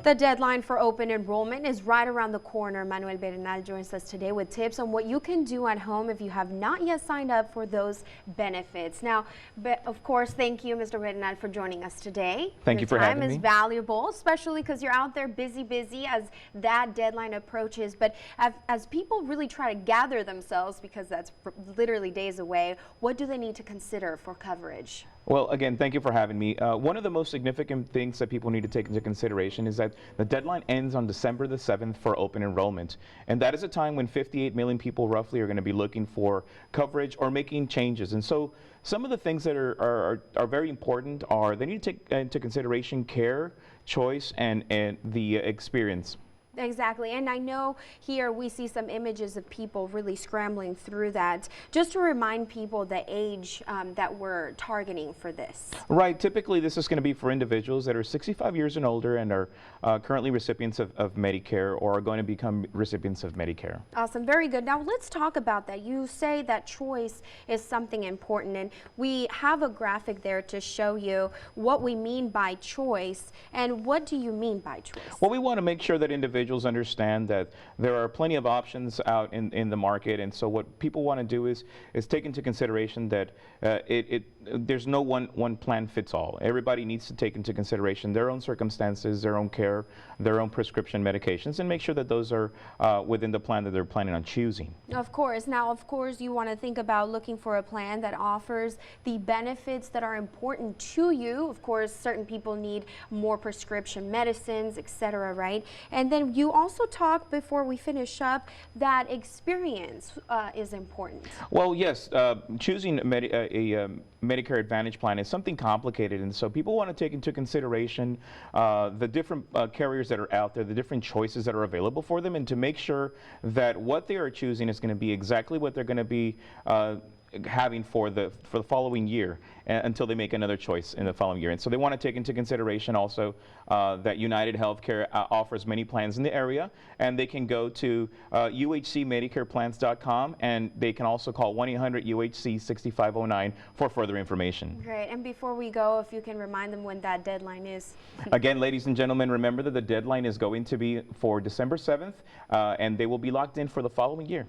The deadline for open enrollment is right around the corner. Manuel Bernal joins us today with tips on what you can do at home if you have not yet signed up for those benefits. Now, of course, thank you, Mr. Bernal, for joining us today. Thank you for having me. Your time is valuable, especially because you're out there busy as that deadline approaches. But as people really try to gather themselves, because that's literally days away, what do they need to consider for coverage? Well, again, thank you for having me. One of the most significant things that people need to take into consideration is that the deadline ends on December the 7th for open enrollment. And that is a time when 58 million people roughly are going to be looking for coverage or making changes. And so some of the things that are very important are they need to take into consideration care, choice, and the experience. Exactly, and I know here we see some images of people really scrambling through that. Just to remind people the age that we're targeting for this. Right, typically this is going to be for individuals that are 65 years and older and are currently recipients of Medicare or are going to become recipients of Medicare. Awesome, very good. Now let's talk about that. You say that choice is something important, and we have a graphic there to show you what we mean by choice. And what do you mean by choice? Well, we want to make sure that individuals understand that there are plenty of options out in the market, and so what people want to do is take into consideration that there's no one plan fits all. Everybody needs to take into consideration their own circumstances, their own care, their own prescription medications, and make sure that those are within the plan that they're planning on choosing. Of course. Now, of course, you want to think about looking for a plan that offers the benefits that are important to you. Of course, certain people need more prescription medicines, etc., right? And then you also talk before we finish up that experience is important. Well, yes, choosing a Medicare Advantage plan is something complicated, and so people want to take into consideration the different carriers that are out there, the different choices that are available for them, and to make sure that what they are choosing is going to be exactly what they're going to be having for the following year until they make another choice in the following year. And so they want to take into consideration also that United Healthcare offers many plans in the area, and they can go to uhcmedicareplans.com, and they can also call 1-800-UHC-6509 for further information. Great. And before we go, if you can remind them when that deadline is. Again, ladies and gentlemen, remember that the deadline is going to be for December 7th, and they will be locked in for the following year.